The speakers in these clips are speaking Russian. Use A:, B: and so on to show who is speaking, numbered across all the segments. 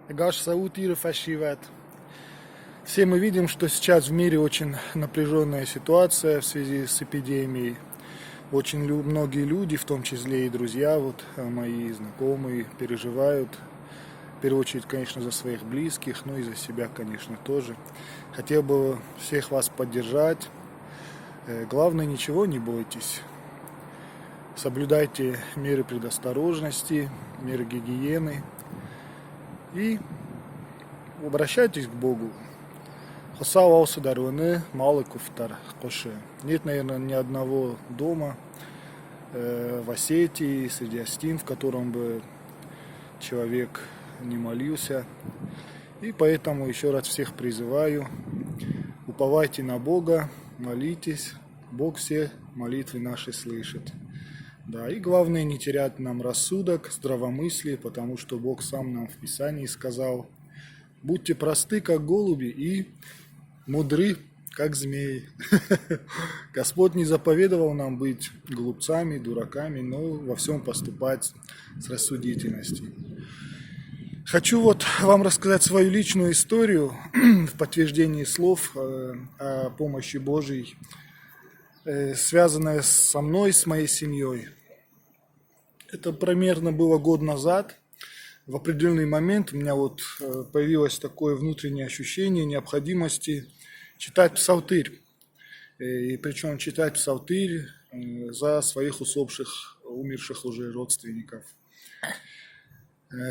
A: Гаш Саутир Фашиват. Все мы видим, что сейчас в мире очень напряженная ситуация в связи с эпидемией. Очень многие люди, в том числе и друзья, мои знакомые, переживают. В первую очередь, конечно, за своих близких, но и за себя, конечно, тоже. Хотел бы всех вас поддержать. Главное, ничего не бойтесь. Соблюдайте меры предосторожности, меры гигиены. И обращайтесь к Богу. Хосау Аусадаруны, Малы Куфтар, Коше. Нет, наверное, ни одного дома в Осетии, среди Остин, в котором бы человек не молился. И поэтому еще раз всех призываю, уповайте на Бога, молитесь, Бог все молитвы наши слышит. Да, и главное, не терять нам рассудок, здравомыслие, потому что Бог сам нам в Писании сказал: будьте просты, как голуби, и мудры, как змеи. Господь не заповедовал нам быть глупцами, дураками, но во всем поступать с рассудительностью. Хочу вам рассказать свою личную историю в подтверждении слов о помощи Божьей, связанная со мной, с моей семьей. Это примерно было год назад. В определенный момент у меня появилось такое внутреннее ощущение необходимости читать псалтырь. И причем читать псалтырь за своих усопших, умерших уже родственников.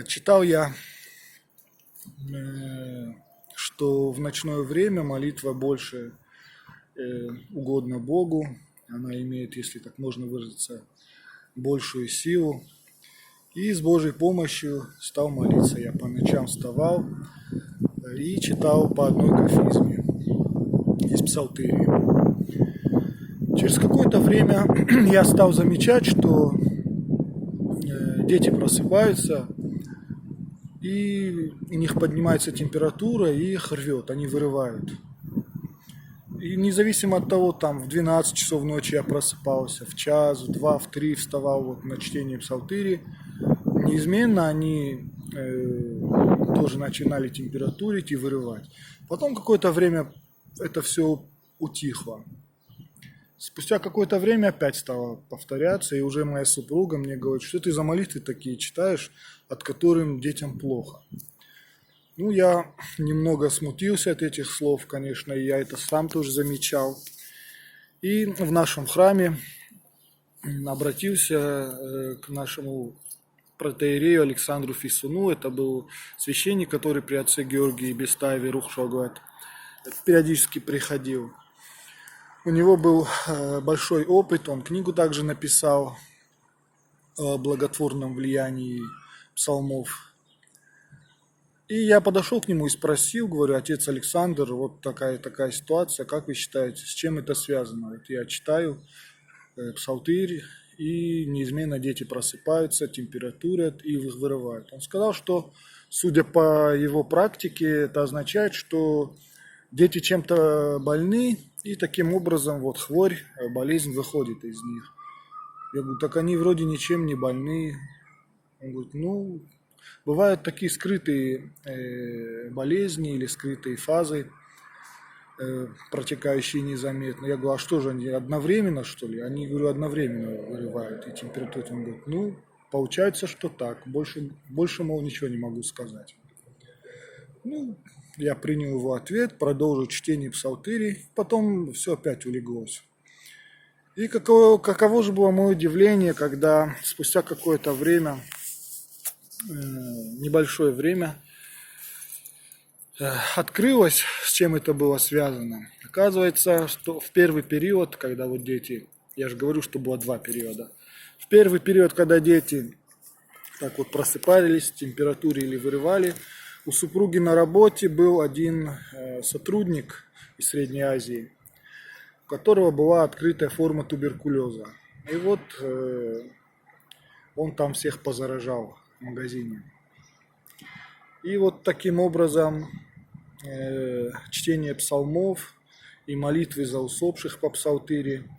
A: Читал я, что в ночное время молитва больше угодна Богу. Она имеет, если так можно выразиться, большую силу. И с Божьей помощью стал молиться. Я по ночам вставал и читал по одной кафизме из псалтыря. Через какое-то время я стал замечать, что дети просыпаются, и у них поднимается температура, и их рвет, они вырывают. И независимо от того, в 12 часов ночи я просыпался, в час, в 2, в 3 вставал на чтение псалтыри, неизменно они тоже начинали температурить и вырывать. Потом какое-то время это все утихло. Спустя какое-то время опять стало повторяться, и уже моя супруга мне говорит: что ты за молитвы такие читаешь, от которых детям плохо. Я немного смутился от этих слов, конечно, и я это сам тоже замечал. И в нашем храме обратился к нашему протоиерею Александру Фисуну. Это был священник, который при отце Георгии Бестаеве Рухшагуат периодически приходил. У него был большой опыт, он книгу также написал о благотворном влиянии псалмов. И я подошел к нему и спросил, говорю: отец Александр, вот такая ситуация, как вы считаете, с чем это связано? Я читаю псалтырь, и неизменно дети просыпаются, температурят и их вырывают. Он сказал, что, судя по его практике, это означает, что дети чем-то больны, и таким образом хворь, болезнь выходит из них. Я говорю: так они вроде ничем не больны. Он говорит: бывают такие скрытые болезни или скрытые фазы, протекающие незаметно. Я говорю: а что же они, одновременно, что ли? Они, говорю, одновременно вырывают и температуру. Он говорит: получается, что так. Больше, мол, ничего не могу сказать. Я принял его ответ, продолжил чтение псалтыри, потом все опять улеглось. И каково же было мое удивление, когда спустя какое-то время, небольшое время, открылось, с чем это было связано. Оказывается, что в первый период, когда дети, я же говорю, что было 2 периода. В первый период, когда дети просыпались, температуре или вырывали, у супруги на работе был один сотрудник из Средней Азии, у которого была открытая форма туберкулеза. И он там всех позаражал в магазине. И таким образом чтение псалмов и молитвы за усопших по псалтыре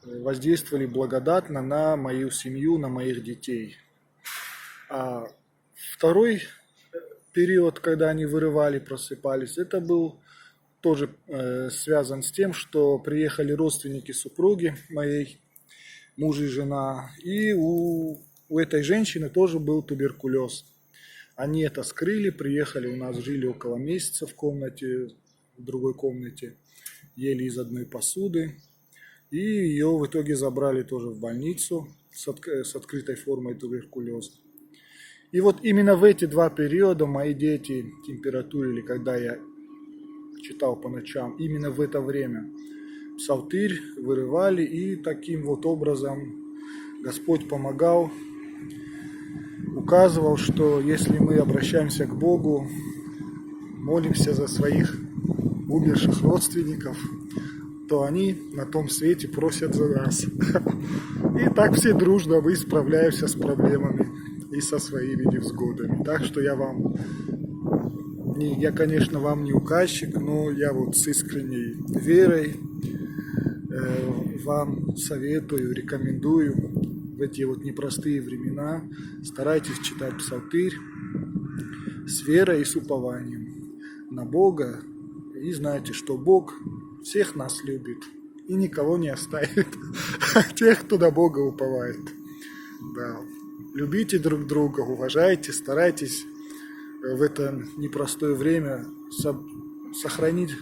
A: воздействовали благодатно на мою семью, на моих детей. А второй период, когда они вырывали, просыпались, это был тоже связан с тем, что приехали родственники супруги моей, муж и жена, и у этой женщины тоже был туберкулез. Они это скрыли, приехали, у нас жили около месяца в комнате, в другой комнате, ели из одной посуды. И ее в итоге забрали тоже в больницу с открытой формой туберкулеза. И вот именно в эти два периода мои дети температурили, когда я читал по ночам, именно в это время псалтырь вырывали, и таким вот образом Господь помогал, указывал, что если мы обращаемся к Богу, молимся за своих умерших родственников, то они на том свете просят за нас. И так все дружно мы справляемся с проблемами и со своими невзгодами. Так что я конечно, вам не указчик, но я вот с искренней верой вам советую, рекомендую в эти вот непростые времена старайтесь читать псалтырь с верой и с упованием на Бога. И знайте, что Бог всех нас любит и никого не оставит. Тех, кто на Бога уповает. Да. Любите друг друга, уважайте, старайтесь в это непростое время сохранить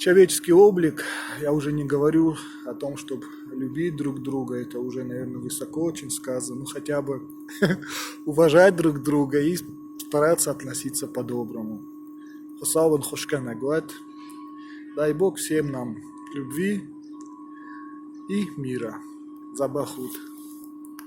A: человеческий облик. Я уже не говорю о том, чтобы любить друг друга, это уже, наверное, высоко очень сказано, но хотя бы уважать друг друга и стараться относиться по-доброму. Хосалван хошкана гуат. Дай Бог всем нам любви и мира. Забахут.